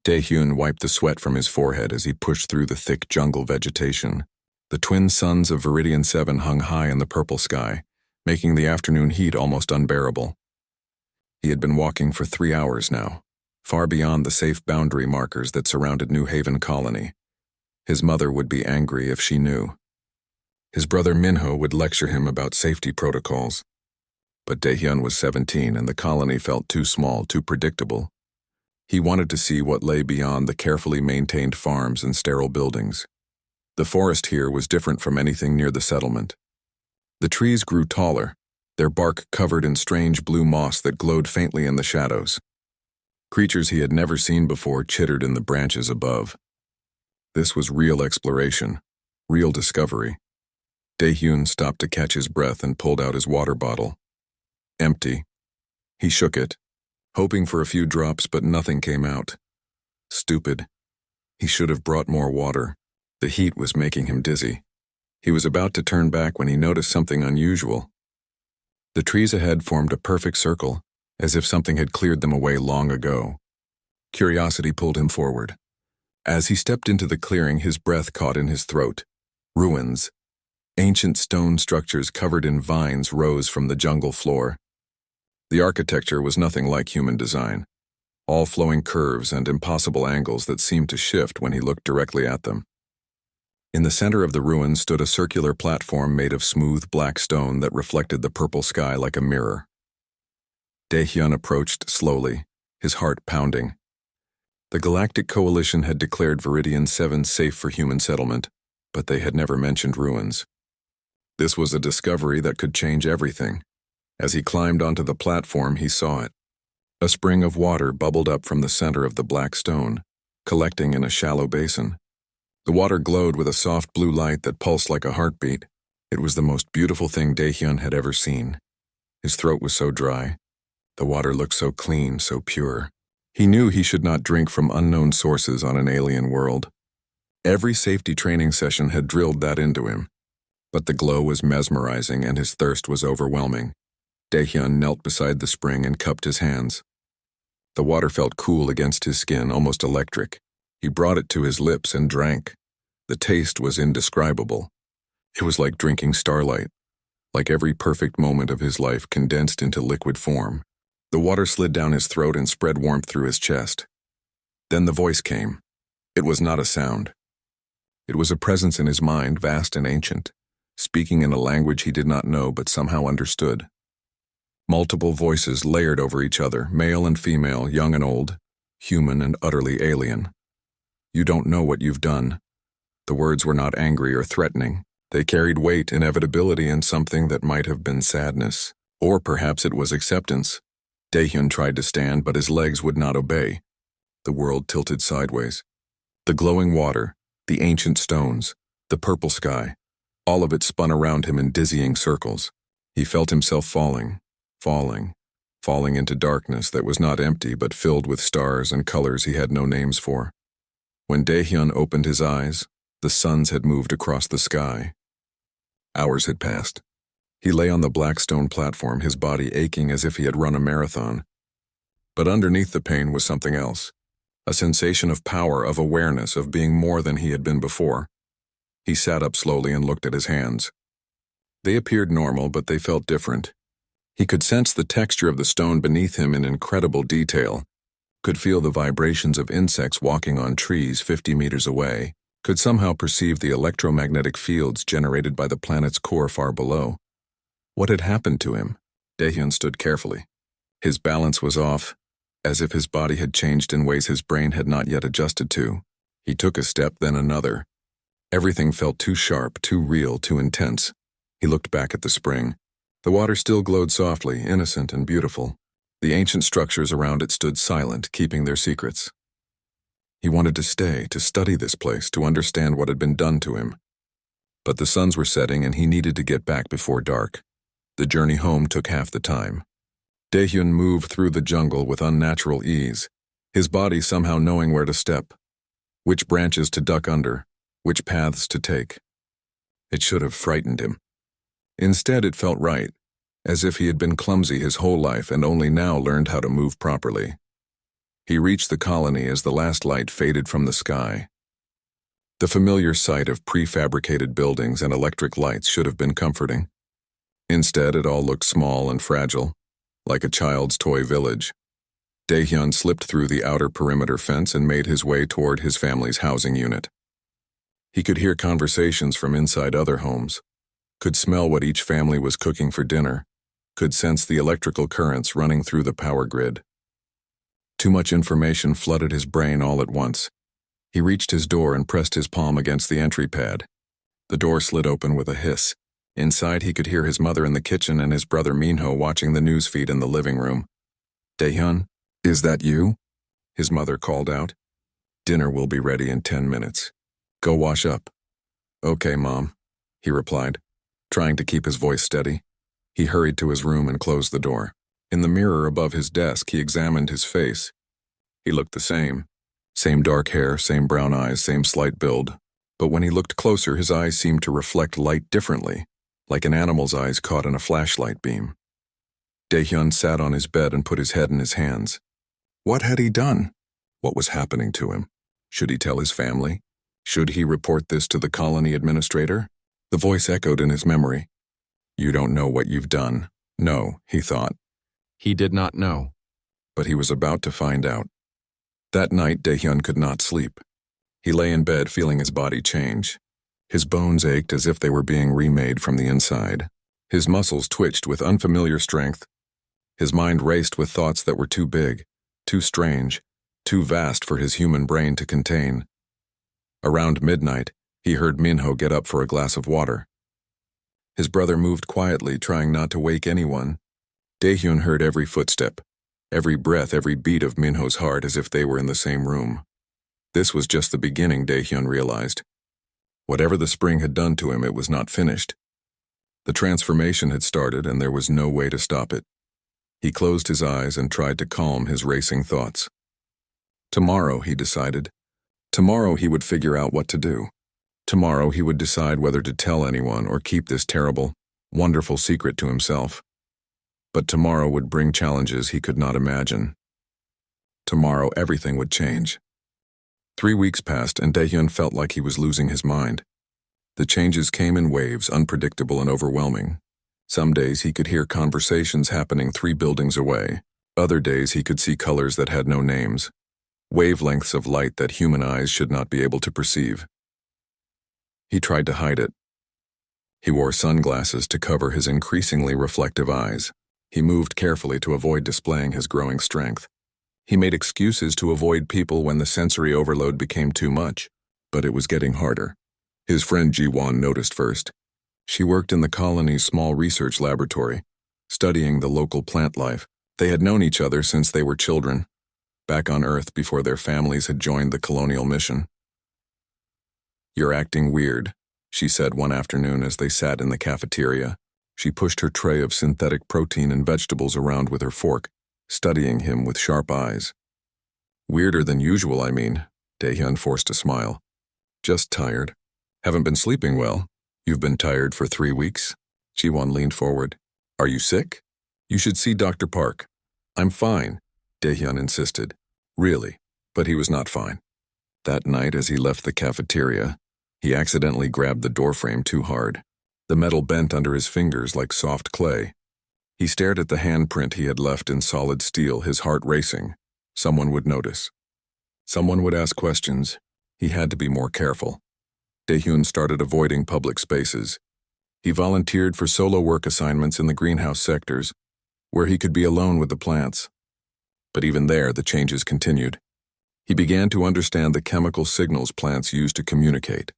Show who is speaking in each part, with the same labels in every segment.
Speaker 1: Daehyun wiped the sweat from his forehead as he pushed through the thick jungle vegetation. The twin suns of Viridian 7 hung high in the purple sky, making the afternoon heat almost unbearable. He had been walking for 3 hours now, far beyond the safe boundary markers that surrounded New Haven Colony. His mother would be angry if she knew. His brother Minho would lecture him about safety protocols. But Daehyun was 17 and the colony felt too small, too predictable. He wanted to see what lay beyond the carefully maintained farms and sterile buildings. The forest here was different from anything near the settlement. The trees grew taller, their bark covered in strange blue moss that glowed faintly in the shadows. Creatures he had never seen before chittered in the branches above. This was real exploration, real discovery. Daehyun stopped to catch his breath and pulled out his water bottle. Empty. He shook it, hoping for a few drops, but nothing came out. Stupid. He should have brought more water. The heat was making him dizzy. He was about to turn back when he noticed something unusual. The trees ahead formed a perfect circle, as if something had cleared them away long ago. Curiosity pulled him forward. As he stepped into the clearing, his breath caught in his throat. Ruins. Ancient stone structures covered in vines rose from the jungle floor. The architecture was nothing like human design, all flowing curves and impossible angles that seemed to shift when he looked directly at them. In the center of the ruins stood a circular platform made of smooth black stone that reflected the purple sky like a mirror. Daehyun approached slowly, his heart pounding. The Galactic Coalition had declared Viridian 7 safe for human settlement, but they had never mentioned ruins. This was a discovery that could change everything. As he climbed onto the platform, he saw it. A spring of water bubbled up from the center of the black stone, collecting in a shallow basin. The water glowed with a soft blue light that pulsed like a heartbeat. It was the most beautiful thing Daehyun had ever seen. His throat was so dry. The water looked so clean, so pure. He knew he should not drink from unknown sources on an alien world. Every safety training session had drilled that into him. But the glow was mesmerizing and his thirst was overwhelming. Daehyun knelt beside the spring and cupped his hands. The water felt cool against his skin, almost electric. He brought it to his lips and drank. The taste was indescribable. It was like drinking starlight, like every perfect moment of his life condensed into liquid form. The water slid down his throat and spread warmth through his chest. Then the voice came. It was not a sound. It was a presence in his mind, vast and ancient, speaking in a language he did not know but somehow understood. Multiple voices layered over each other, male and female, young and old, human and utterly alien. You don't know what you've done. The words were not angry or threatening. They carried weight, inevitability, and something that might have been sadness. Or perhaps it was acceptance. Daehyun tried to stand, but his legs would not obey. The world tilted sideways. The glowing water, the ancient stones, the purple sky, all of it spun around him in dizzying circles. He felt himself falling into darkness that was not empty but filled with stars and colors he had no names for. When Daehyun opened his eyes, the suns had moved across the sky. Hours had passed. He lay on the black stone platform, his body aching as if he had run a marathon. But underneath the pain was something else, a sensation of power, of awareness, of being more than he had been before. He sat up slowly and looked at his hands. They appeared normal, but they felt different. He could sense the texture of the stone beneath him in incredible detail, could feel the vibrations of insects walking on trees 50 meters away, could somehow perceive the electromagnetic fields generated by the planet's core far below. What had happened to him? Daehyun stood carefully. His balance was off, as if his body had changed in ways his brain had not yet adjusted to. He took a step, then another. Everything felt too sharp, too real, too intense. He looked back at the spring. The water still glowed softly, innocent and beautiful. The ancient structures around it stood silent, keeping their secrets. He wanted to stay, to study this place, to understand what had been done to him. But the suns were setting and he needed to get back before dark. The journey home took half the time. Daehyun moved through the jungle with unnatural ease, his body somehow knowing where to step, which branches to duck under, which paths to take. It should have frightened him. Instead, it felt right, as if he had been clumsy his whole life and only now learned how to move properly. He reached the colony as the last light faded from the sky. The familiar sight of prefabricated buildings and electric lights should have been comforting. Instead, it all looked small and fragile, like a child's toy village. Daehyun slipped through the outer perimeter fence and made his way toward his family's housing unit. He could hear conversations from inside other homes, could smell what each family was cooking for dinner, could sense the electrical currents running through the power grid. Too much information flooded his brain all at once. He reached his door and pressed his palm against the entry pad. The door slid open with a hiss. Inside, he could hear his mother in the kitchen and his brother Minho watching the news feed in the living room. "Daehyun, is that you?" his mother called out. "Dinner will be ready in 10 minutes. Go wash up." "Okay, Mom," he replied, trying to keep his voice steady. He hurried to his room and closed the door. In the mirror above his desk, he examined his face. He looked the same. Same dark hair, same brown eyes, same slight build. But when he looked closer, his eyes seemed to reflect light differently, like an animal's eyes caught in a flashlight beam. Daehyun sat on his bed and put his head in his hands. What had he done? What was happening to him? Should he tell his family? Should he report this to the colony administrator? The voice echoed in his memory. "You don't know what you've done." No, he thought. He did not know. But he was about to find out. That night, Daehyun could not sleep. He lay in bed feeling his body change. His bones ached as if they were being remade from the inside. His muscles twitched with unfamiliar strength. His mind raced with thoughts that were too big, too strange, too vast for his human brain to contain. Around midnight, he heard Minho get up for a glass of water. His brother moved quietly, trying not to wake anyone. Daehyun heard every footstep, every breath, every beat of Minho's heart as if they were in the same room. This was just the beginning, Daehyun realized. Whatever the spring had done to him, it was not finished. The transformation had started, and there was no way to stop it. He closed his eyes and tried to calm his racing thoughts. Tomorrow, he decided. Tomorrow he would figure out what to do. Tomorrow he would decide whether to tell anyone or keep this terrible, wonderful secret to himself. But tomorrow would bring challenges he could not imagine. Tomorrow everything would change. 3 weeks passed and Daehyun felt like he was losing his mind. The changes came in waves, unpredictable and overwhelming. Some days he could hear conversations happening 3 buildings away. Other days he could see colors that had no names. Wavelengths of light that human eyes should not be able to perceive. He tried to hide it. He wore sunglasses to cover his increasingly reflective eyes. He moved carefully to avoid displaying his growing strength. He made excuses to avoid people when the sensory overload became too much, but it was getting harder. His friend Ji-won noticed first. She worked in the colony's small research laboratory, studying the local plant life. They had known each other since they were children, back on Earth before their families had joined the colonial mission. "You're acting weird," she said one afternoon as they sat in the cafeteria. She pushed her tray of synthetic protein and vegetables around with her fork, studying him with sharp eyes. "Weirder than usual, I mean," Daehyun forced a smile. "Just tired. Haven't been sleeping well. You've been tired for 3 weeks?" Ji-won leaned forward. "Are you sick? You should see Dr. Park." "I'm fine," Daehyun insisted. Really, but he was not fine. That night as he left the cafeteria, he accidentally grabbed the doorframe too hard. The metal bent under his fingers like soft clay. He stared at the handprint he had left in solid steel, his heart racing. Someone would notice. Someone would ask questions. He had to be more careful. Daehyun started avoiding public spaces. He volunteered for solo work assignments in the greenhouse sectors, where he could be alone with the plants. But even there, the changes continued. He began to understand the chemical signals plants used to communicate.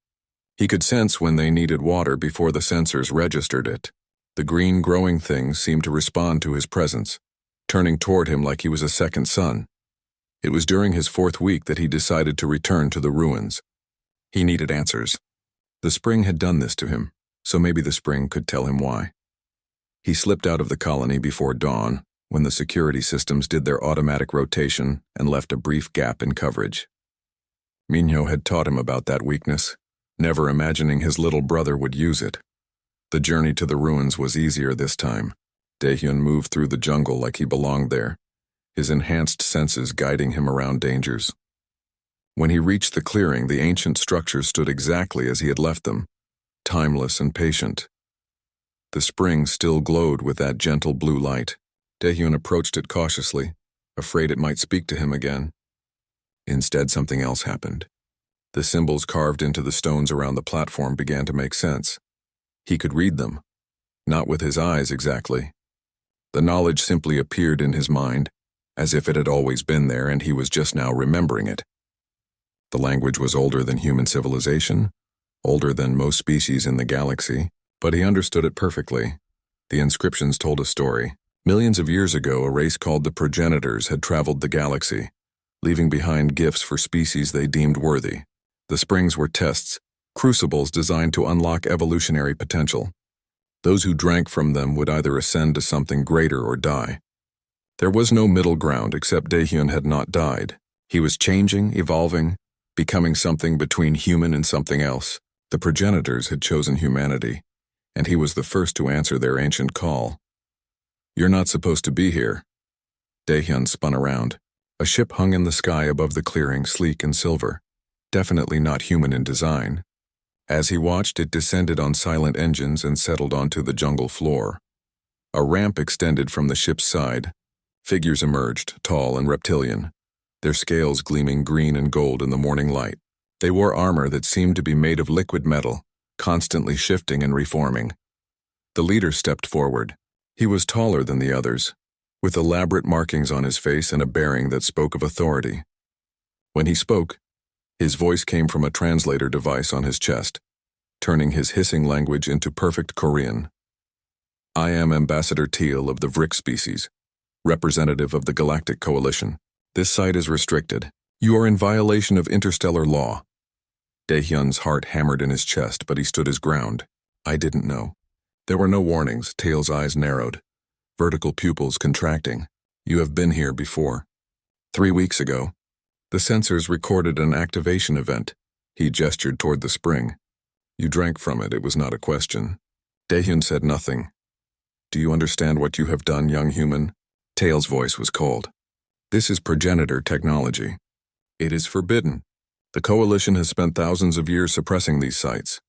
Speaker 1: He could sense when they needed water before the sensors registered it. The green growing things seemed to respond to his presence, turning toward him like he was a second son. It was during his 4th week that he decided to return to the ruins. He needed answers. The spring had done this to him, so maybe the spring could tell him why. He slipped out of the colony before dawn, when the security systems did their automatic rotation and left a brief gap in coverage. Minho had taught him about that weakness, never imagining his little brother would use it. The journey to the ruins was easier this time. Daehyun moved through the jungle like he belonged there. his enhanced senses guiding him around dangers. When he reached the clearing, the ancient structure stood exactly as he had left them, timeless and patient. The spring still glowed with that gentle blue light. Daehyun approached it cautiously, afraid it might speak to him again. Instead, something else happened. The symbols carved into the stones around the platform began to make sense. He could read them, not with his eyes exactly. The knowledge simply appeared in his mind, as if it had always been there and he was just now remembering it. The language was older than human civilization, older than most species in the galaxy, but he understood it perfectly. The inscriptions told a story. Millions of years ago, a race called the progenitors had traveled the galaxy, leaving behind gifts for species they deemed worthy. The springs were tests, crucibles designed to unlock evolutionary potential. Those who drank from them would either ascend to something greater or die. There was no middle ground except Daehyun had not died. He was changing, evolving, becoming something between human and something else. The progenitors had chosen humanity, and he was the first to answer their ancient call. "You're not supposed to be here." Daehyun spun around. A ship hung in the sky above the clearing, sleek and silver, definitely not human in design. As he watched, it descended on silent engines and settled onto the jungle floor. A ramp extended from the ship's side. Figures emerged, tall and reptilian, their scales gleaming green and gold in the morning light. They wore armor that seemed to be made of liquid metal, constantly shifting and reforming. The leader stepped forward. He was taller than the others, with elaborate markings on his face and a bearing that spoke of authority. When he spoke, his voice came from a translator device on his chest, turning his hissing language into perfect Korean. "I am Ambassador Teal of the Vrick species, representative of the Galactic Coalition. This site is restricted. You are in violation of interstellar law." Daehyun's heart hammered in his chest, but he stood his ground. "I didn't know." There were no warnings. Teal's eyes narrowed, vertical pupils contracting. "You have been here before. 3 weeks ago. The sensors recorded an activation event." He gestured toward the spring. "You drank from it. It was not a question." Daehyun said nothing. "Do you understand what you have done, young human?" Teal's voice was cold. "This is progenitor technology. It is forbidden. The Coalition has spent thousands of years suppressing these sites."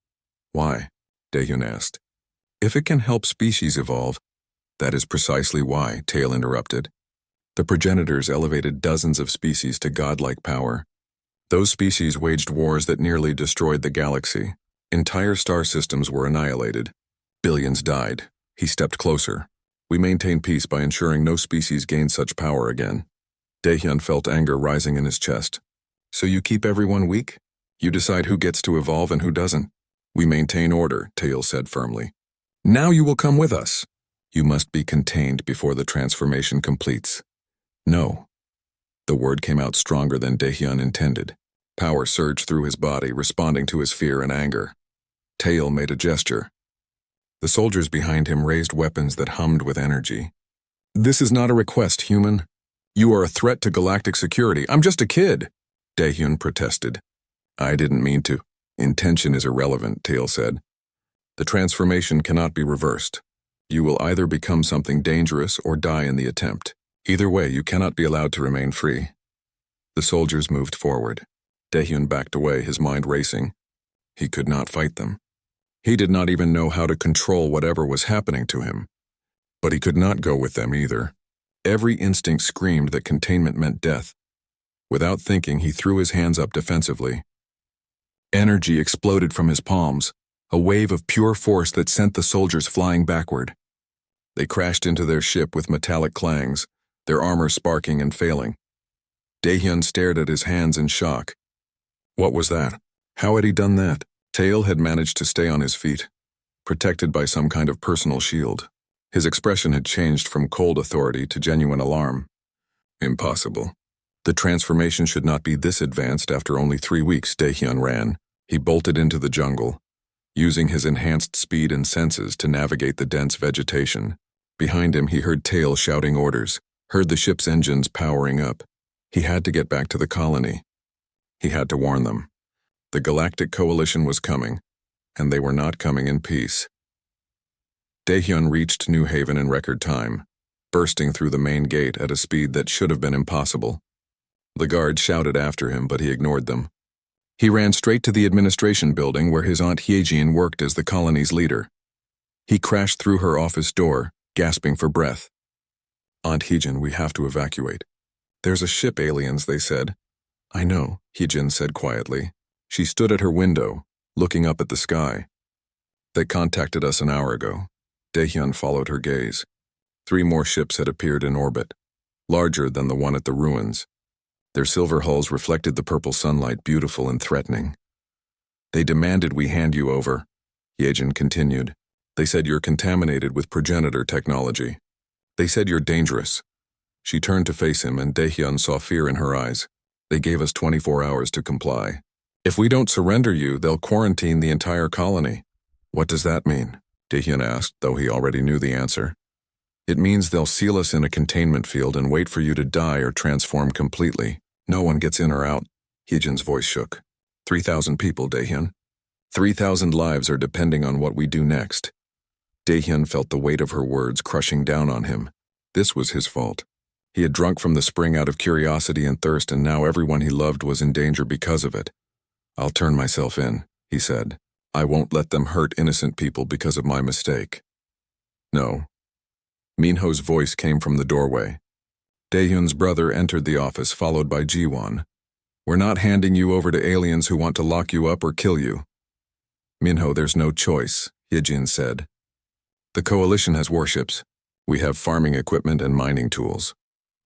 Speaker 1: "Why?" Daehyun asked. "If it can help species evolve." "That is precisely why," Teal interrupted. "The progenitors elevated dozens of species to godlike power. Those species waged wars that nearly destroyed the galaxy. Entire star systems were annihilated. Billions died." He stepped closer. "We maintain peace by ensuring no species gain such power again." Daehyun felt anger rising in his chest. "So you keep everyone weak? You decide who gets to evolve and who doesn't?" "We maintain order," Teal said firmly. "Now you will come with us. You must be contained before the transformation completes." "No." The word came out stronger than Daehyun intended. Power surged through his body, responding to his fear and anger. Teal made a gesture. The soldiers behind him raised weapons that hummed with energy. "This is not a request, human. You are a threat to galactic security. I'm just a kid," Daehyun protested. "I didn't mean to." "Intention is irrelevant," Teal said. "The transformation cannot be reversed. You will either become something dangerous or die in the attempt. Either way, you cannot be allowed to remain free." The soldiers moved forward. Daehyun backed away, his mind racing. He could not fight them. He did not even know how to control whatever was happening to him. But he could not go with them either. Every instinct screamed that containment meant death. Without thinking, he threw his hands up defensively. Energy exploded from his palms, a wave of pure force that sent the soldiers flying backward. They crashed into their ship with metallic clangs, their armor sparking and failing. Daehyun stared at his hands in shock. What was that? How had he done that? Teal had managed to stay on his feet, protected by some kind of personal shield. His expression had changed from cold authority to genuine alarm. Impossible. The transformation should not be this advanced after only 3 weeks. Daehyun ran. He bolted into the jungle, using his enhanced speed and senses to navigate the dense vegetation. Behind him, he heard Teal shouting orders, heard the ship's engines powering up. He had to get back to the colony. He had to warn them. The Galactic Coalition was coming, and they were not coming in peace. Daehyun reached New Haven in record time. bursting through the main gate at a speed that should have been impossible. The guards shouted after him, but he ignored them. He ran straight to the administration building where his Aunt Hyejin worked as the colony's leader. He crashed through her office door, gasping for breath. "Aunt Hyejin, we have to evacuate." "There's a ship, aliens," they said. "I know," Hyejin said quietly. She stood at her window, looking up at the sky. "They contacted us an hour ago." Daehyun followed her gaze. 3 more ships had appeared in orbit, larger than the one at the ruins. Their silver hulls reflected the purple sunlight, beautiful and threatening. "They demanded we hand you over," Hyejin continued. "They said you're contaminated with progenitor technology. They said you're dangerous." She turned to face him, and Daehyun saw fear in her eyes. "They gave us 24 hours to comply. If we don't surrender you, they'll quarantine the entire colony." "What does that mean?" Daehyun asked, though he already knew the answer. "It means they'll seal us in a containment field and wait for you to die or transform completely. No one gets in or out." Hyejin's voice shook. 3,000 people, Daehyun. 3,000 lives are depending on what we do next. Daehyun felt the weight of her words crushing down on him. This was his fault. He had drunk from the spring out of curiosity and thirst, and now everyone he loved was in danger because of it. "I'll turn myself in," he said. "I won't let them hurt innocent people because of my mistake." "No." Minho's voice came from the doorway. Daehyun's brother entered the office, followed by Jiwon. "We're not handing you over to aliens who want to lock you up or kill you." "Minho, there's no choice," Hyejin said. "The Coalition has warships. We have farming equipment and mining tools.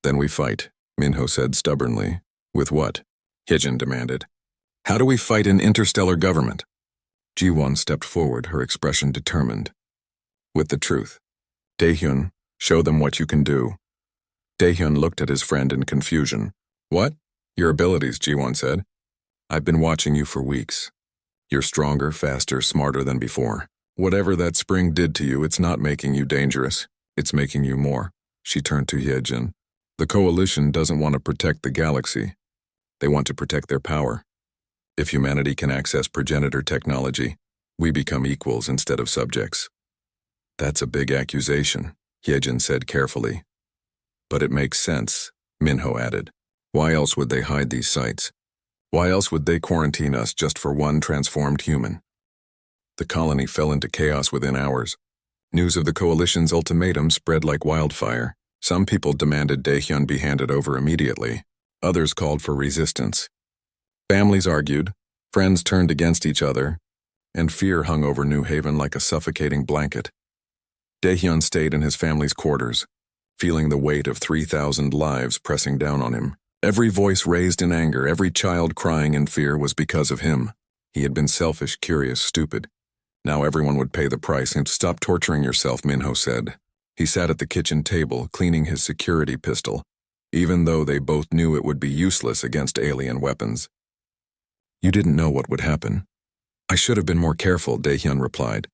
Speaker 1: Then we fight," Minho said stubbornly. "With what?" Hyejin demanded. "How do we fight an interstellar government?" Jiwon stepped forward, her expression determined. "With the truth. Daehyun, show them what you can do." Daehyun looked at his friend in confusion. "What?" "Your abilities," Jiwon said. "I've been watching you for weeks. You're stronger, faster, smarter than before. Whatever that spring did to you, it's not making you dangerous. It's making you more." She turned to Hyejin. "The Coalition doesn't want to protect the galaxy. They want to protect their power. If humanity can access progenitor technology, we become equals instead of subjects." "That's a big accusation," Hyejin said carefully. "But it makes sense," Minho added. "Why else would they hide these sites? Why else would they quarantine us just for one transformed human?" The colony fell into chaos within hours. News of the Coalition's ultimatum spread like wildfire. Some people demanded Daehyun be handed over immediately. Others called for resistance. Families argued, friends turned against each other, and fear hung over New Haven like a suffocating blanket. Daehyun stayed in his family's quarters, feeling the weight of 3,000 lives pressing down on him. Every voice raised in anger, every child crying in fear was because of him. He had been selfish, curious, stupid. Now everyone would pay the price. "And stop torturing yourself," Minho said. He sat at the kitchen table, cleaning his security pistol, even though they both knew it would be useless against alien weapons. "You didn't know what would happen." "I should have been more careful," Daehyun replied.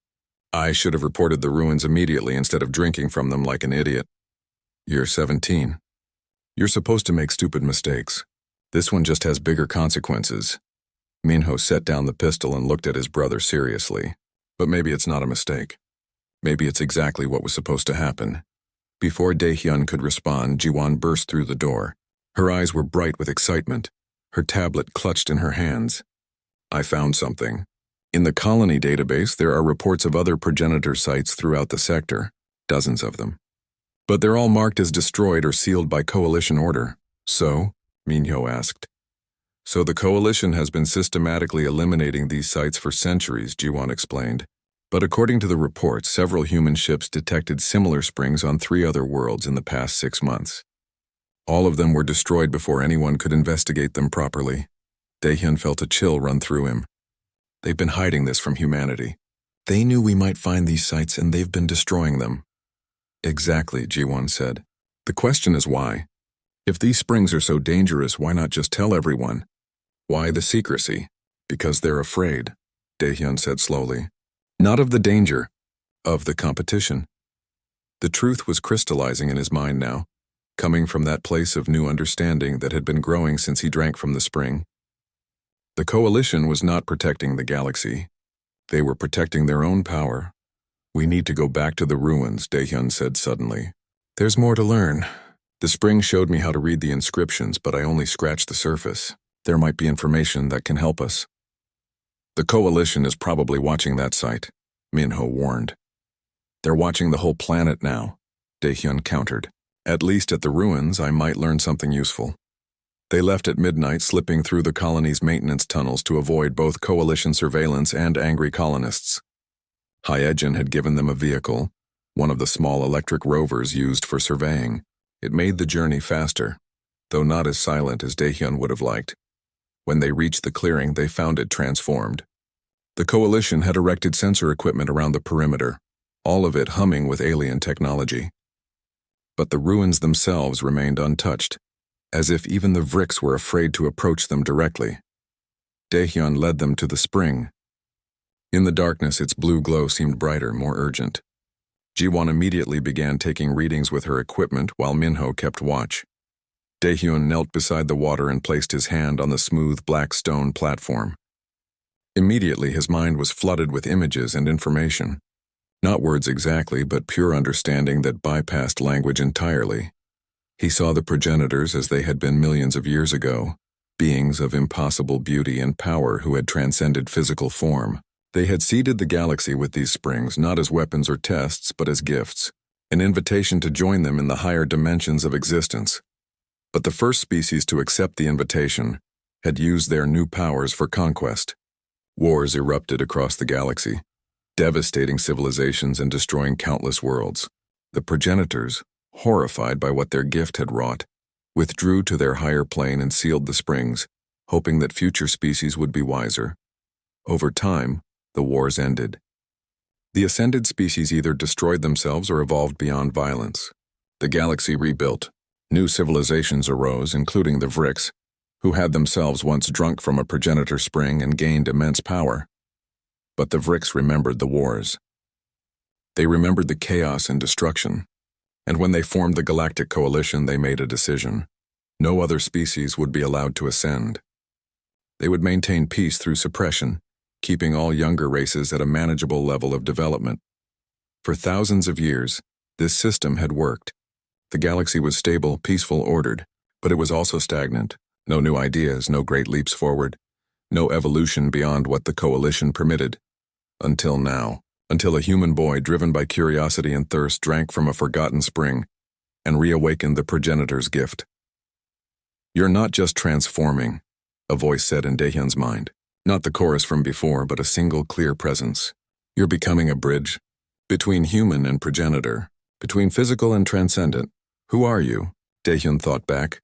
Speaker 1: "I should have reported the ruins immediately instead of drinking from them like an idiot." "You're 17. You're supposed to make stupid mistakes. This one just has bigger consequences." Minho set down the pistol and looked at his brother seriously. "But maybe it's not a mistake. Maybe it's exactly what was supposed to happen." Before Daehyun could respond, Jiwon burst through the door. Her eyes were bright with excitement, her tablet clutched in her hands. "I found something. In the colony database, there are reports of other progenitor sites throughout the sector, dozens of them. But they're all marked as destroyed or sealed by Coalition order." "So?" Minho asked. "So the Coalition has been systematically eliminating these sites for centuries," Jiwon explained. "But according to the reports, several human ships detected similar springs on 3 other worlds in the past 6 months. All of them were destroyed before anyone could investigate them properly." Daehyun felt a chill run through him. "They've been hiding this from humanity. They knew we might find these sites and they've been destroying them." "Exactly," Jiwon said. "The question is why? If these springs are so dangerous, why not just tell everyone? Why the secrecy?" "Because they're afraid," Daehyun said slowly. "Not of the danger, of the competition." The truth was crystallizing in his mind now, coming from that place of new understanding that had been growing since he drank from the spring. The Coalition was not protecting the galaxy. They were protecting their own power. "We need to go back to the ruins," Daehyun said suddenly. There's more to learn. The spring showed me how to read the inscriptions, but I only scratched the surface. There might be information that can help us. The Coalition is probably watching that site, Minho warned. They're watching the whole planet now, Daehyun countered. At least at the ruins, I might learn something useful. They left at midnight, slipping through the colony's maintenance tunnels to avoid both Coalition surveillance and angry colonists. Hyegen had given them a vehicle, one of the small electric rovers used for surveying. It made the journey faster, though not as silent as Daehyun would have liked. When they reached the clearing, they found it transformed. The Coalition had erected sensor equipment around the perimeter, all of it humming with alien technology. But the ruins themselves remained untouched, as if even the Vrix were afraid to approach them directly. Daehyun led them to the spring. In the darkness, its blue glow seemed brighter, more urgent. Jiwon immediately began taking readings with her equipment while Minho kept watch. Daehyun knelt beside the water and placed his hand on the smooth black stone platform. Immediately, his mind was flooded with images and information. Not words exactly, but pure understanding that bypassed language entirely. He saw the progenitors as they had been millions of years ago, beings of impossible beauty and power who had transcended physical form. They had seeded the galaxy with these springs not as weapons or tests, but as gifts, an invitation to join them in the higher dimensions of existence. But the first species to accept the invitation had used their new powers for conquest. Wars erupted across the galaxy, devastating civilizations and destroying countless worlds. The progenitors, horrified by what their gift had wrought, withdrew to their higher plane and sealed the springs, hoping that future species would be wiser. Over time, the wars ended. The ascended species either destroyed themselves or evolved beyond violence. The galaxy rebuilt. New civilizations arose, including the Vrix, who had themselves once drunk from a progenitor spring and gained immense power. But the Vrix remembered the wars. They remembered the chaos and destruction. And when they formed the Galactic Coalition, they made a decision. No other species would be allowed to ascend. They would maintain peace through suppression, keeping all younger races at a manageable level of development. For thousands of years, this system had worked. The galaxy was stable, peaceful, ordered, but it was also stagnant. No new ideas, no great leaps forward, no evolution beyond what the Coalition permitted. Until now, until a human boy driven by curiosity and thirst drank from a forgotten spring and reawakened the progenitor's gift. "You're not just transforming," a voice said in Daehyun's mind. Not the chorus from before, but a single clear presence. "You're becoming a bridge between human and progenitor, between physical and transcendent. Who are you?" Daehyun thought back.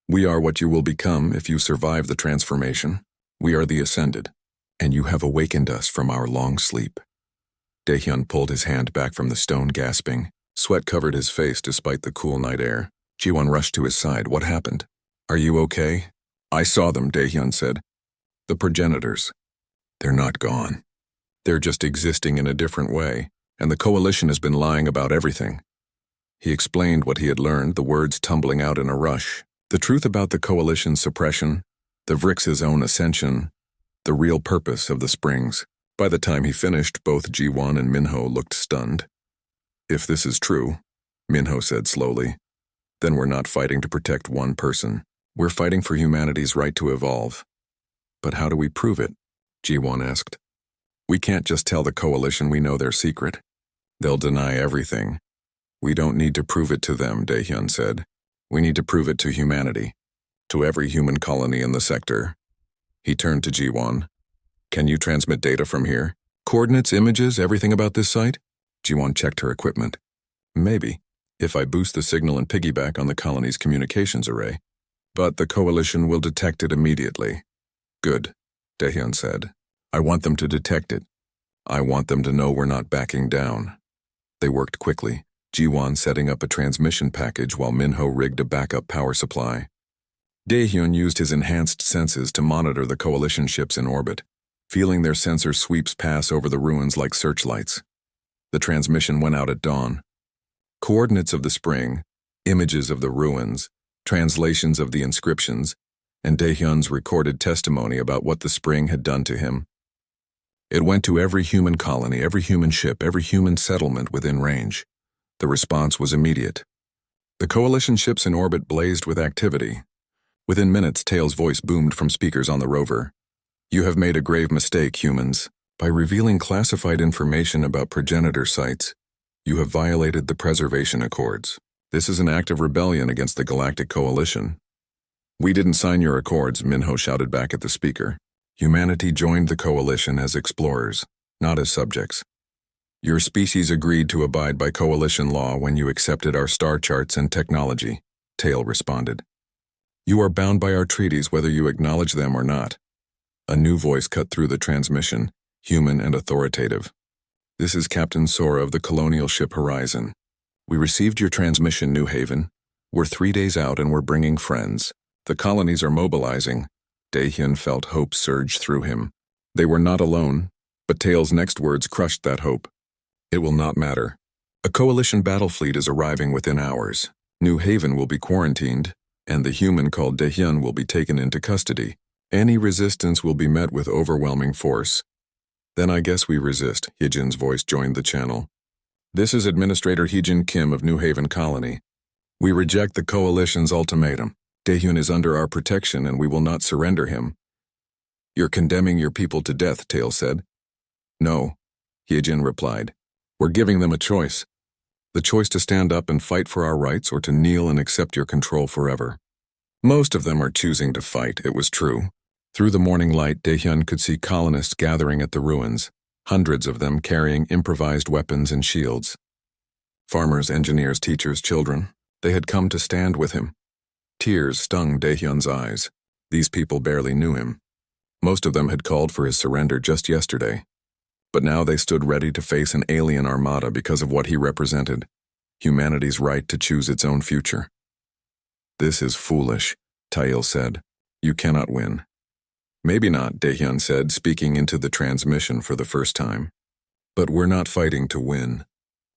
Speaker 1: "We are what you will become if you survive the transformation. We are the Ascended, and you have awakened us from our long sleep." Daehyun pulled his hand back from the stone, gasping. Sweat covered his face despite the cool night air. Jiwon rushed to his side. "What happened?" "Are you okay?" "I saw them," Daehyun said. "The progenitors. They're not gone. They're just existing in a different way, and the Coalition has been lying about everything." He explained what he had learned, the words tumbling out in a rush. The truth about the Coalition's suppression, the Vrix's own ascension, the real purpose of the springs. By the time he finished, both Jiwon and Minho looked stunned. "If this is true," Minho said slowly, "then we're not fighting to protect one person. We're fighting for humanity's right to evolve." "But how do we prove it?" Jiwon asked. "We can't just tell the Coalition we know their secret. They'll deny everything. We don't need to prove it to them," Daehyun said. "We need to prove it to humanity, to every human colony in the sector." He turned to Jiwon. "Can you transmit data from here? Coordinates, images, everything about this site?" Jiwon checked her equipment. "Maybe, if I boost the signal and piggyback on the colony's communications array. But the Coalition will detect it immediately." "Good," Daehyun said. "I want them to detect it. I want them to know we're not backing down." They worked quickly, Jiwon setting up a transmission package while Minho rigged a backup power supply. Daehyun used his enhanced senses to monitor the Coalition ships in orbit, feeling their sensor sweeps pass over the ruins like searchlights. The transmission went out at dawn. Coordinates of the spring, images of the ruins, translations of the inscriptions, and Daehyun's recorded testimony about what the spring had done to him. It went to every human colony, every human ship, every human settlement within range. The response was immediate. The Coalition ships in orbit blazed with activity. Within minutes, Tail's voice boomed from speakers on the rover. You have made a grave mistake, humans. By revealing classified information about progenitor sites, you have violated the Preservation Accords. This is an act of rebellion against the Galactic Coalition. We didn't sign your accords, Minho shouted back at the speaker. Humanity joined the Coalition as explorers, not as subjects. Your species agreed to abide by Coalition law when you accepted our star charts and technology, Tail responded. You are bound by our treaties whether you acknowledge them or not. A new voice cut through the transmission, human and authoritative. This is Captain Sora of the colonial ship Horizon. We received your transmission, New Haven. We're 3 days out and we're bringing friends. The colonies are mobilizing. Daehyun felt hope surge through him. They were not alone, but Tail's next words crushed that hope. It will not matter. A coalition battle fleet is arriving within hours. New Haven will be quarantined, and the human called Daehyun will be taken into custody. Any resistance will be met with overwhelming force. Then I guess we resist, Heejin's voice joined the channel. This is Administrator Heejin Kim of New Haven Colony. We reject the Coalition's ultimatum. Daehyun is under our protection and we will not surrender him. You're condemning your people to death, Tail said. No, Heejin replied. We're giving them a choice. The choice to stand up and fight for our rights or to kneel and accept your control forever. Most of them are choosing to fight, it was true. Through the morning light, Daehyun could see colonists gathering at the ruins, hundreds of them carrying improvised weapons and shields. Farmers, engineers, teachers, children, they had come to stand with him. Tears stung Daehyun's eyes. These people barely knew him. Most of them had called for his surrender just yesterday. But now they stood ready to face an alien armada because of what he represented, humanity's right to choose its own future. This is foolish, Tail said. You cannot win. Maybe not, Daehyun said, speaking into the transmission for the first time. But we're not fighting to win.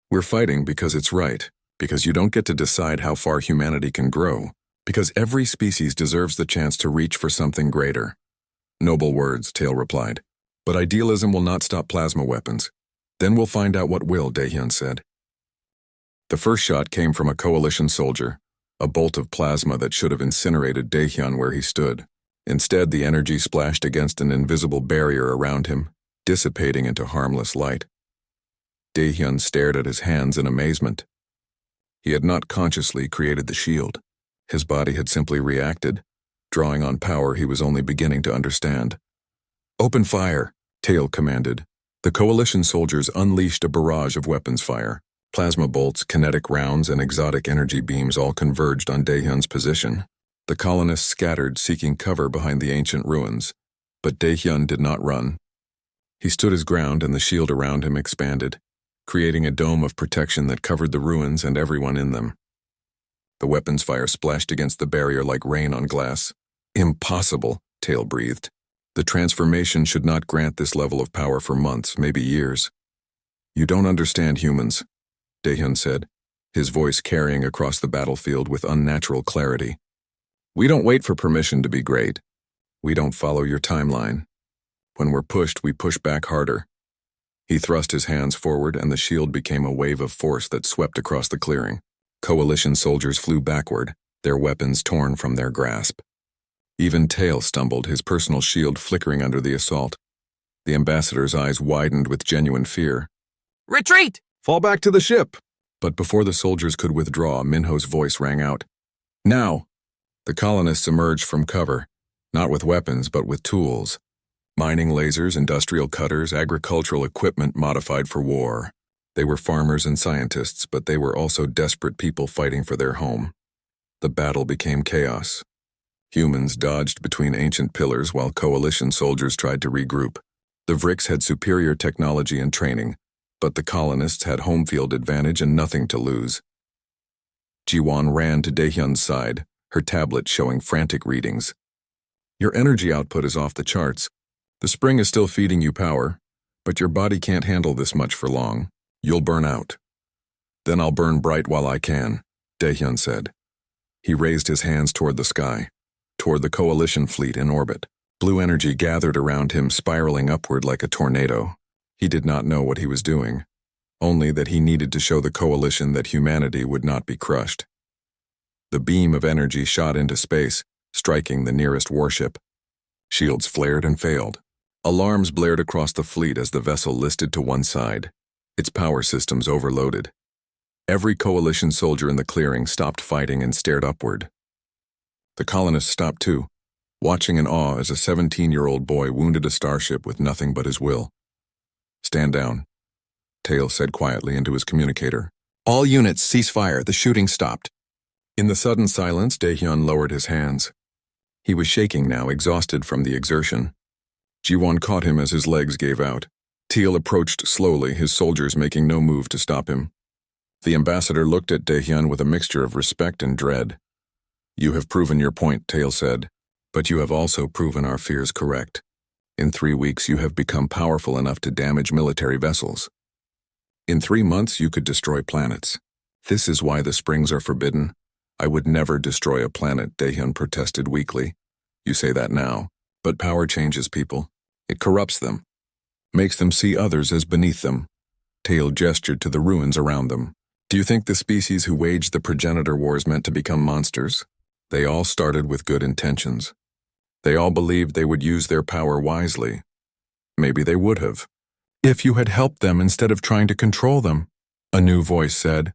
Speaker 1: We're fighting because it's right, because you don't get to decide how far humanity can grow, because every species deserves the chance to reach for something greater. Noble words, Tail replied. But idealism will not stop plasma weapons. Then we'll find out what will, Daehyun said. The first shot came from a coalition soldier, a bolt of plasma that should have incinerated Daehyun where he stood. Instead, the energy splashed against an invisible barrier around him, dissipating into harmless light. Daehyun stared at his hands in amazement. He had not consciously created the shield. His body had simply reacted, drawing on power he was only beginning to understand. Open fire, Tail commanded. The coalition soldiers unleashed a barrage of weapons fire. Plasma bolts, kinetic rounds, and exotic energy beams all converged on Daehyun's position. The colonists scattered, seeking cover behind the ancient ruins. But Daehyun did not run. He stood his ground and the shield around him expanded, creating a dome of protection that covered the ruins and everyone in them. The weapons fire splashed against the barrier like rain on glass. Impossible, Tail breathed. The transformation should not grant this level of power for months, maybe years. You don't understand humans, Daehyun said, his voice carrying across the battlefield with unnatural clarity. We don't wait for permission to be great. We don't follow your timeline. When we're pushed, we push back harder. He thrust his hands forward and the shield became a wave of force that swept across the clearing. Coalition soldiers flew backward, their weapons torn from their grasp. Even Tail stumbled, his personal shield flickering under the assault. The ambassador's eyes widened with genuine fear.
Speaker 2: Retreat!
Speaker 1: Fall back to the ship! But before the soldiers could withdraw, Minho's voice rang out. Now! The colonists emerged from cover, not with weapons but with tools. Mining lasers, industrial cutters, agricultural equipment modified for war. They were farmers and scientists, but they were also desperate people fighting for their home. The battle became chaos. Humans dodged between ancient pillars while coalition soldiers tried to regroup. The Vrix had superior technology and training, but the colonists had home field advantage and nothing to lose. Jiwon ran to Daehyun's side, her tablet showing frantic readings. Your energy output is off the charts. The spring is still feeding you power, but your body can't handle this much for long. You'll burn out. Then I'll burn bright while I can, Daehyun said. He raised his hands toward the sky, toward the coalition fleet in orbit. Blue energy gathered around him, spiraling upward like a tornado. He did not know what he was doing, only that he needed to show the coalition that humanity would not be crushed. The beam of energy shot into space, striking the nearest warship. Shields flared and failed. Alarms blared across the fleet as the vessel listed to one side. Its power systems overloaded. Every coalition soldier in the clearing stopped fighting and stared upward. The colonists stopped too, watching in awe as a 17-year-old boy wounded a starship with nothing but his will. "Stand down," Tail said quietly into his communicator. "All units, cease fire. The shooting stopped." In the sudden silence, Daehyun lowered his hands. He was shaking now, exhausted from the exertion. Ji-won caught him as his legs gave out. Teal approached slowly, his soldiers making no move to stop him. The ambassador looked at Daehyun with a mixture of respect and dread. "You have proven your point," Tail said, "but you have also proven our fears correct. In 3 weeks you have become powerful enough to damage military vessels. In 3 months you could destroy planets. This is why the springs are forbidden." "I would never destroy a planet," Daehyun protested weakly. "You say that now, but power changes people. It corrupts them, makes them see others as beneath them." Tail gestured to the ruins around them. "Do you think the species who waged the progenitor wars meant to become monsters? They all started with good intentions. They all believed they would use their power wisely. Maybe they would have, if you had helped them instead of trying to control them," a new voice said.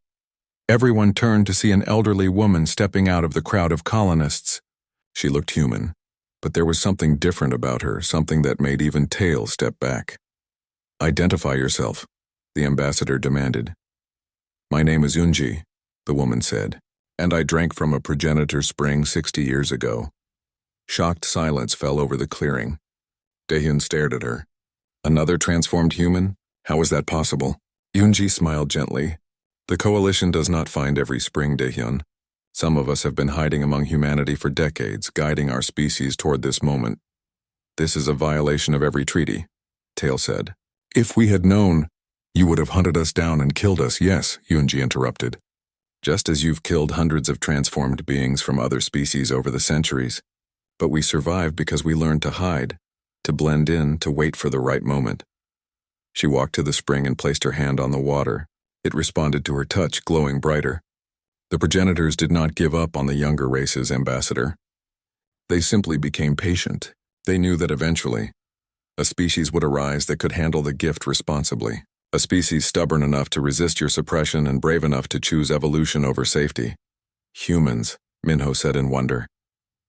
Speaker 1: Everyone turned to see an elderly woman stepping out of the crowd of colonists. She looked human, but there was something different about her, something that made even Tail step back. "Identify yourself," the ambassador demanded. "My name is Eunji," the woman said, "and I drank from a progenitor spring 60 years ago." Shocked silence fell over the clearing. Daehyun stared at her. "Another transformed human? How is that possible?" Eunji smiled gently. "The coalition does not find every spring, Daehyun. Some of us have been hiding among humanity for decades, guiding our species toward this moment. This is a violation of every treaty," Tail said. "If we had known, you would have hunted us down and killed us." "Yes," Eunji interrupted. "Just as you've killed hundreds of transformed beings from other species over the centuries. But we survived because we learned to hide, to blend in, to wait for the right moment." She walked to the spring and placed her hand on the water. It responded to her touch, glowing brighter. "The progenitors did not give up on the younger races, Ambassador. They simply became patient. They knew that eventually, a species would arise that could handle the gift responsibly. A species stubborn enough to resist your suppression and brave enough to choose evolution over safety." "Humans," Minho said in wonder.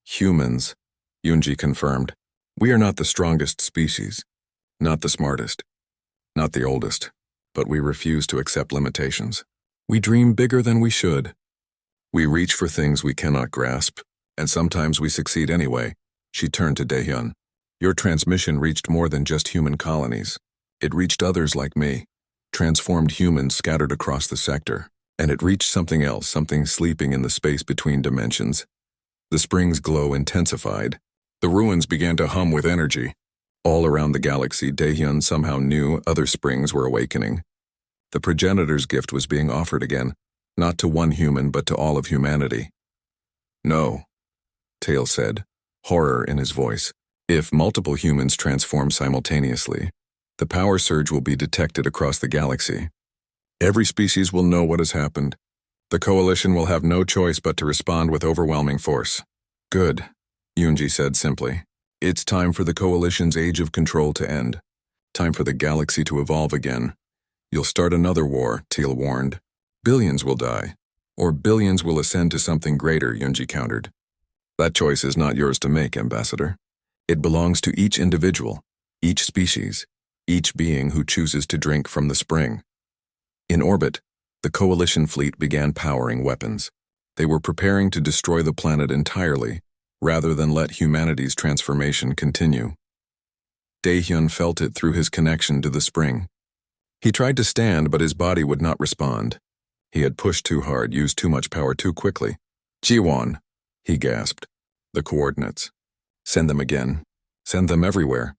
Speaker 1: "Humans," Eunji confirmed. "We are not the strongest species, not the smartest, not the oldest. But we refuse to accept limitations. We dream bigger than we should. We reach for things we cannot grasp, and sometimes we succeed anyway." She turned to Daehyun. "Your transmission reached more than just human colonies. It reached others like me, transformed humans scattered across the sector. And it reached something else, something sleeping in the space between dimensions." The spring's glow intensified. The ruins began to hum with energy. All around the galaxy, Daehyun somehow knew other springs were awakening. The progenitor's gift was being offered again, not to one human but to all of humanity. "No," Tail said, horror in his voice. "If multiple humans transform simultaneously, the power surge will be detected across the galaxy. Every species will know what has happened. The coalition will have no choice but to respond with overwhelming force." "Good," Eunji said simply. "It's time for the coalition's age of control to end. Time for the galaxy to evolve again. You'll start another war," Teal warned. "Billions will die. Or billions will ascend to something greater," Eunji countered. "That choice is not yours to make, Ambassador. It belongs to each individual, each species, each being who chooses to drink from the spring." In orbit, the coalition fleet began powering weapons. They were preparing to destroy the planet entirely, rather than let humanity's transformation continue. Daehyun felt it through his connection to the spring. He tried to stand, but his body would not respond. He had pushed too hard, used too much power too quickly. "Ji-won," he gasped. "The coordinates. Send them again. Send them everywhere."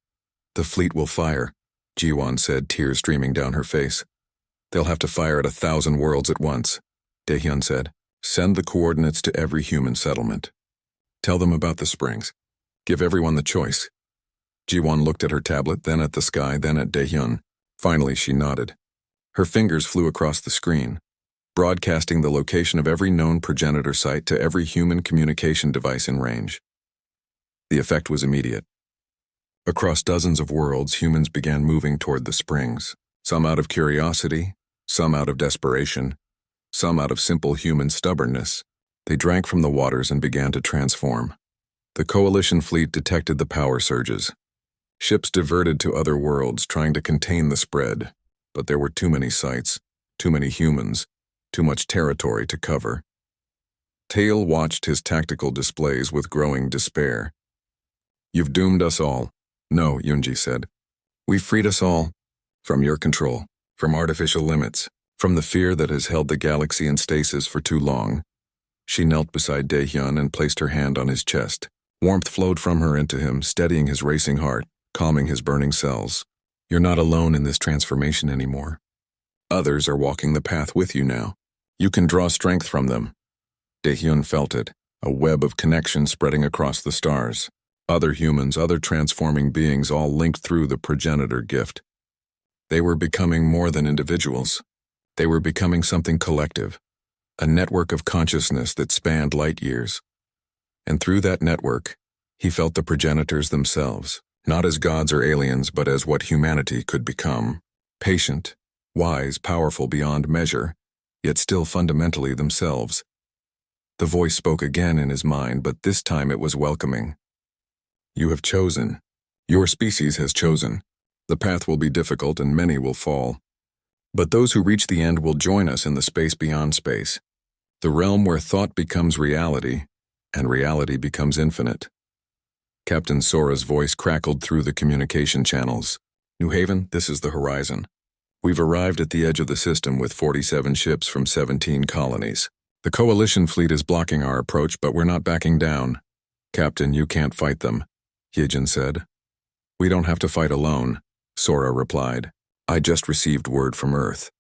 Speaker 1: "The fleet will fire," Ji-won said, tears streaming down her face. "They'll have to fire at 1,000 worlds at once," Daehyun said. "Send the coordinates to every human settlement. Tell them about the springs. Give everyone the choice." Ji-won looked at her tablet, then at the sky, then at Daehyun. Finally, she nodded. Her fingers flew across the screen. broadcasting the location of every known progenitor site to every human communication device in range. The effect was immediate. Across dozens of worlds, humans began moving toward the springs, some out of curiosity, some out of desperation, some out of simple human stubbornness. They drank from the waters and began to transform. The coalition fleet detected the power surges. Ships diverted to other worlds, trying to contain the spread, but there were too many sites, too many humans, too much territory to cover. Tail watched his tactical displays with growing despair. "You've doomed us all." "No," Yunji said. "We've freed us all from your control, from artificial limits, from the fear that has held the galaxy in stasis for too long." She knelt beside Daehyun and placed her hand on his chest. Warmth flowed from her into him, steadying his racing heart, calming his burning cells. "You're not alone in this transformation anymore. Others are walking the path with you now. You can draw strength from them." Daehyun felt it, a web of connection spreading across the stars. Other humans, other transforming beings, all linked through the progenitor gift. They were becoming more than individuals. They were becoming something collective, a network of consciousness that spanned light years. And through that network, he felt the progenitors themselves, not as gods or aliens, but as what humanity could become. Patient, wise, powerful beyond measure, yet still fundamentally themselves. The voice spoke again in his mind, but this time it was welcoming. "You have chosen. Your species has chosen. The path will be difficult and many will fall. But those who reach the end will join us in the space beyond space, the realm where thought becomes reality, and reality becomes infinite." Captain Sora's voice crackled through the communication channels. "New Haven, this is the horizon. We've arrived at the edge of the system with 47 ships from 17 colonies. The coalition fleet is blocking our approach, but we're not backing down." "Captain, you can't fight them," Hyejin said. "We don't have to fight alone," Sora replied. "I just received word from Earth.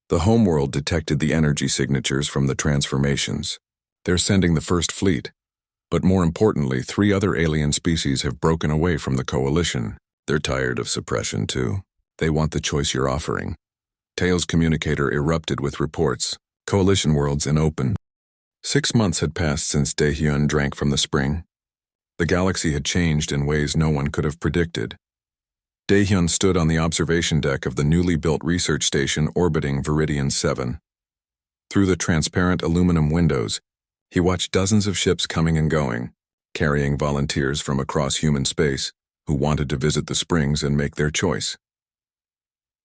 Speaker 1: The homeworld detected the energy signatures from the transformations. They're sending the first fleet. But more importantly, 3 other alien species have broken away from the coalition. They're tired of suppression too. They want the choice you're offering." Tail's communicator erupted with reports. Coalition worlds in open. 6 months had passed since Daehyun drank from the spring. The galaxy had changed in ways no one could have predicted. Daehyun stood on the observation deck of the newly built research station orbiting Viridian 7. Through the transparent aluminum windows, he watched dozens of ships coming and going, carrying volunteers from across human space who wanted to visit the springs and make their choice.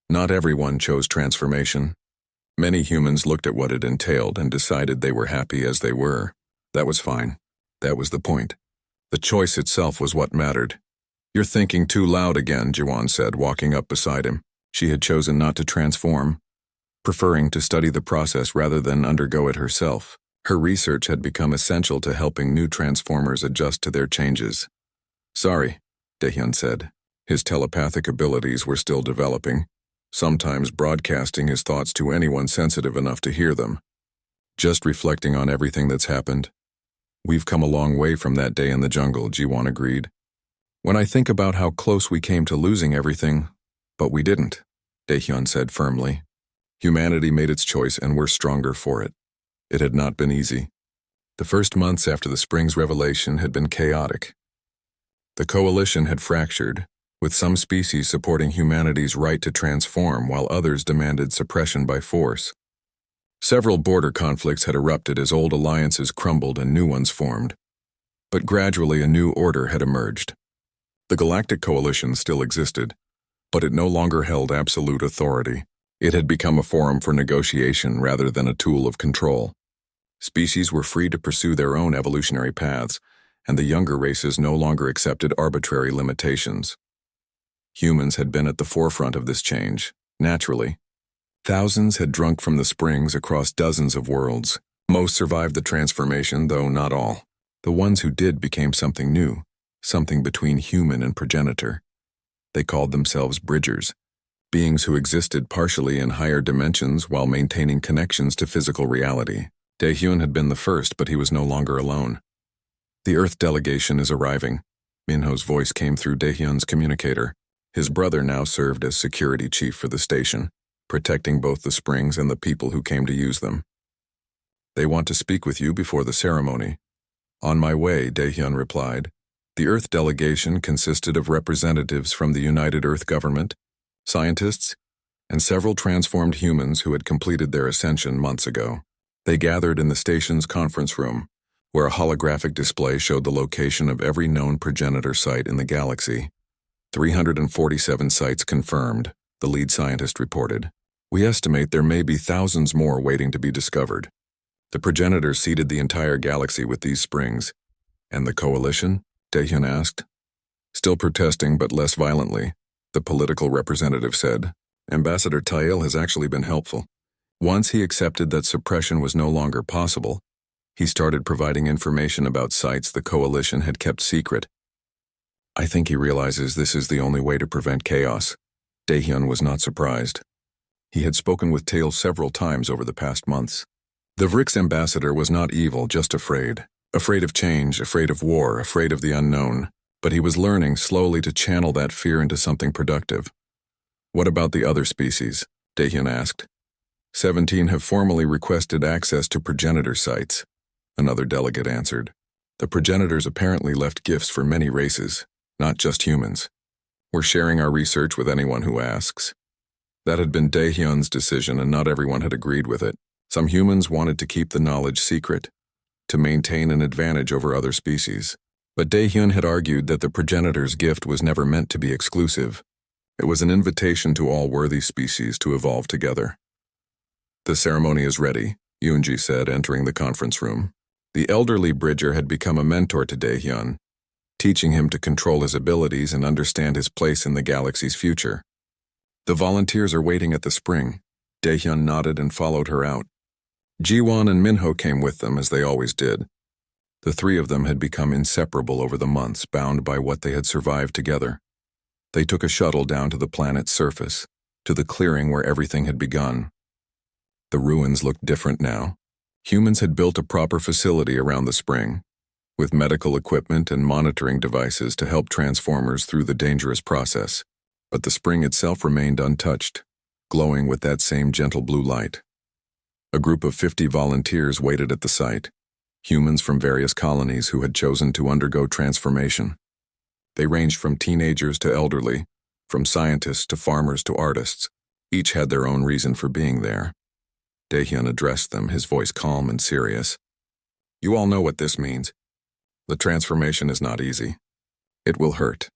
Speaker 1: Not everyone chose transformation. Many humans looked at what it entailed and decided they were happy as they were. That was fine. That was the point. The choice itself was what mattered. "You're thinking too loud again," Jiwan said, walking up beside him. She had chosen not to transform, preferring to study the process rather than undergo it herself. Her research had become essential to helping new transformers adjust to their changes. "Sorry," Daehyun said. His telepathic abilities were still developing, sometimes broadcasting his thoughts to anyone sensitive enough to hear them. "Just reflecting on everything that's happened." "We've come a long way from that day in the jungle," Jiwan agreed. "When I think about how close we came to losing everything, but we didn't," Daehyun said firmly. "Humanity made its choice and we're stronger for it. It had not been easy." The first months after the Springs revelation had been chaotic. The coalition had fractured, with some species supporting humanity's right to transform while others demanded suppression by force. Several border conflicts had erupted as old alliances crumbled and new ones formed. But gradually a new order had emerged. The Galactic Coalition still existed, but it no longer held absolute authority. It had become a forum for negotiation rather than a tool of control. Species were free to pursue their own evolutionary paths, and the younger races no longer accepted arbitrary limitations. Humans had been at the forefront of this change, naturally. Thousands had drunk from the springs across dozens of worlds. Most survived the transformation, though not all. The ones who did became something new, something between human and progenitor. They called themselves bridgers, beings who existed partially in higher dimensions while maintaining connections to physical reality. Daehyun had been the first, but he was no longer alone. "The Earth delegation is arriving," Minho's voice came through Daehyun's communicator. His brother now served as security chief for the station, protecting both the springs and the people who came to use them. They want to speak with you before the ceremony. On my way, Daehyun replied. The Earth delegation consisted of representatives from the United Earth government, scientists, and several transformed humans who had completed their ascension months ago. They gathered in the station's conference room, where a holographic display showed the location of every known progenitor site in the galaxy. 347 sites confirmed, the lead scientist reported. We estimate there may be thousands more waiting to be discovered. The progenitors seeded the entire galaxy with these springs. And the coalition? Daehyun asked. Still protesting, but less violently, the political representative said. Ambassador Tael has actually been helpful. Once he accepted that suppression was no longer possible, he started providing information about sites the coalition had kept secret. I think he realizes this is the only way to prevent chaos. Daehyun was not surprised. He had spoken with Tael several times over the past months. The Vrix ambassador was not evil, just afraid. Afraid of change, afraid of war, afraid of the unknown. But he was learning slowly to channel that fear into something productive. What about the other species? Daehyun asked. 17 have formally requested access to progenitor sites, another delegate answered. The progenitors apparently left gifts for many races, not just humans. We're sharing our research with anyone who asks. That had been Daehyun's decision, and not everyone had agreed with it. Some humans wanted to keep the knowledge secret, to maintain an advantage over other species. But Daehyun had argued that the progenitor's gift was never meant to be exclusive. It was an invitation to all worthy species to evolve together. The ceremony is ready, Yoonji said, entering the conference room. The elderly Bridger had become a mentor to Daehyun, teaching him to control his abilities and understand his place in the galaxy's future. The volunteers are waiting at the spring. Daehyun nodded and followed her out. Jiwon and Minho came with them, as they always did. The three of them had become inseparable over the months, bound by what they had survived together. They took a shuttle down to the planet's surface, to the clearing where everything had begun. The ruins looked different now. Humans had built a proper facility around the spring, with medical equipment and monitoring devices to help transformers through the dangerous process. But the spring itself remained untouched, glowing with that same gentle blue light. A group of 50 volunteers waited at the site, humans from various colonies who had chosen to undergo transformation. They ranged from teenagers to elderly, from scientists to farmers to artists. Each had their own reason for being there. Daehyun addressed them, his voice calm and serious. You all know what this means. The transformation is not easy. It will hurt.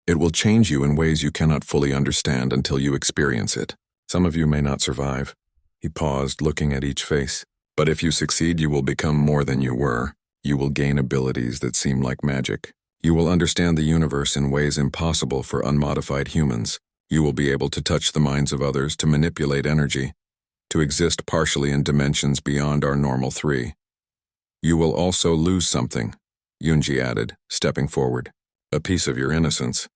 Speaker 1: It will change you in ways you cannot fully understand until you experience it. Some of you may not survive. He paused, looking at each face. But if you succeed, you will become more than you were. You will gain abilities that seem like magic. You will understand the universe in ways impossible for unmodified humans. You will be able to touch the minds of others, to manipulate energy, to exist partially in dimensions beyond our normal three. You will also lose something, Yoonji added, stepping forward. A piece of your innocence,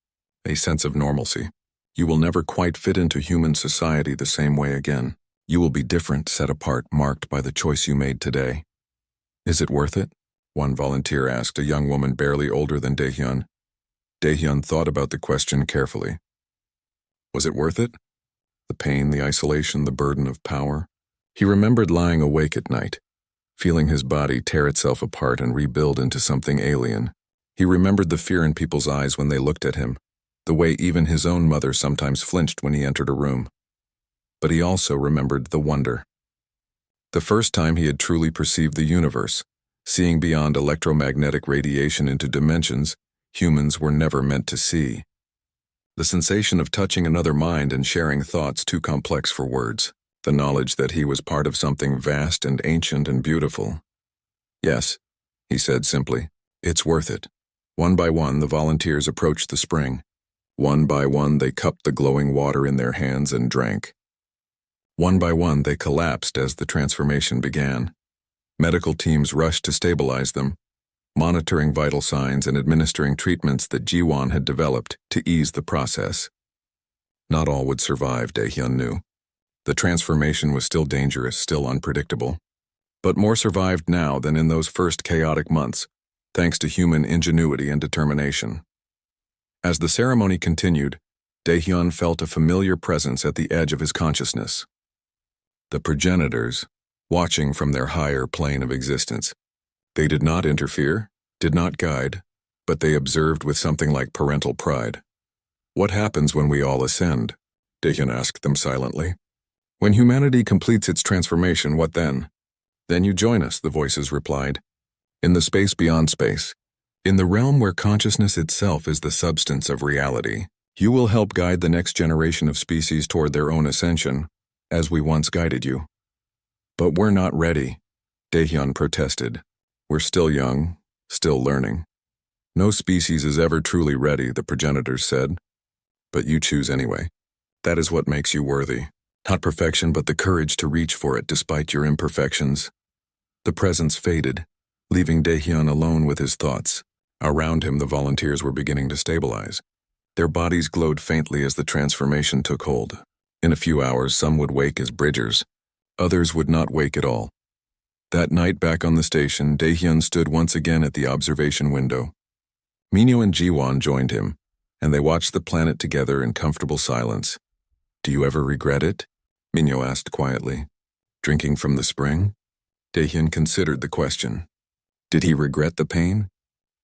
Speaker 1: a sense of normalcy. You will never quite fit into human society the same way again. You will be different, set apart, marked by the choice you made today. Is it worth it? One volunteer asked, a young woman barely older than Daehyun. Daehyun thought about the question carefully. Was it worth it? The pain, the isolation, the burden of power. He remembered lying awake at night, feeling his body tear itself apart and rebuild into something alien. He remembered the fear in people's eyes when they looked at him, the way even his own mother sometimes flinched when he entered a room. But he also remembered the wonder. The first time he had truly perceived the universe, seeing beyond electromagnetic radiation into dimensions humans were never meant to see. The sensation of touching another mind and sharing thoughts too complex for words. The knowledge that he was part of something vast and ancient and beautiful. Yes, he said simply, it's worth it. One by one, the volunteers approached the spring. One by one, they cupped the glowing water in their hands and drank. One by one, they collapsed as the transformation began. Medical teams rushed to stabilize them, monitoring vital signs and administering treatments that Jiwon had developed to ease the process. Not all would survive, Daehyun knew. The transformation was still dangerous, still unpredictable. But more survived now than in those first chaotic months, thanks to human ingenuity and determination. As the ceremony continued, Daehyun felt a familiar presence at the edge of his consciousness. The progenitors, watching from their higher plane of existence. They did not interfere, did not guide, but they observed with something like parental pride. What happens when we all ascend? Dahyun asked them silently. When humanity completes its transformation, what then? Then you join us, the voices replied. In the space beyond space. In the realm where consciousness itself is the substance of reality. You will help guide the next generation of species toward their own ascension, as we once guided you. But we're not ready, Dahyun protested. We're still young, still learning. No species is ever truly ready, the progenitors said. But you choose anyway. That is what makes you worthy. Not perfection, but the courage to reach for it despite your imperfections. The presence faded, leaving Dahyun alone with his thoughts. Around him, the volunteers were beginning to stabilize. Their bodies glowed faintly as the transformation took hold. In a few hours, some would wake as bridgers. Others would not wake at all. That night back on the station, Dahyun stood once again at the observation window. Minyo and Jiwon joined him, and they watched the planet together in comfortable silence. Do you ever regret it? Minyo asked quietly. Drinking from the spring? Dahyun considered the question. Did he regret the pain?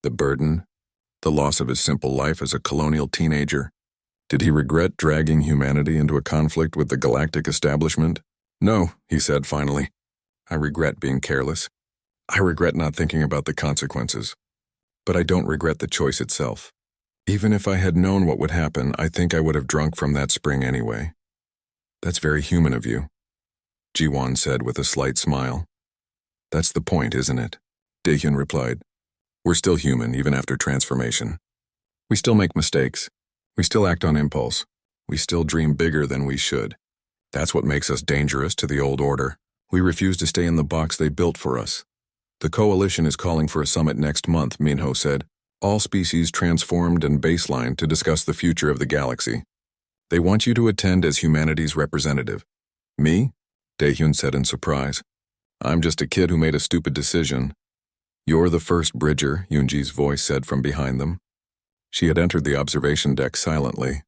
Speaker 1: The burden? The loss of his simple life as a colonial teenager? Did he regret dragging humanity into a conflict with the galactic establishment? No, he said finally. I regret being careless. I regret not thinking about the consequences. But I don't regret the choice itself. Even if I had known what would happen, I think I would have drunk from that spring anyway. That's very human of you, Jiwon said with a slight smile. That's the point, isn't it? Dahyun replied. We're still human, even after transformation. We still make mistakes. We still act on impulse. We still dream bigger than we should. That's what makes us dangerous to the old order. We refuse to stay in the box they built for us. The coalition is calling for a summit next month, Minho said. All species transformed and baseline to discuss the future of the galaxy. They want you to attend as humanity's representative. Me? Dahyun said in surprise. I'm just a kid who made a stupid decision. You're the first bridger, Yoonji's voice said from behind them. She had entered the observation deck silently,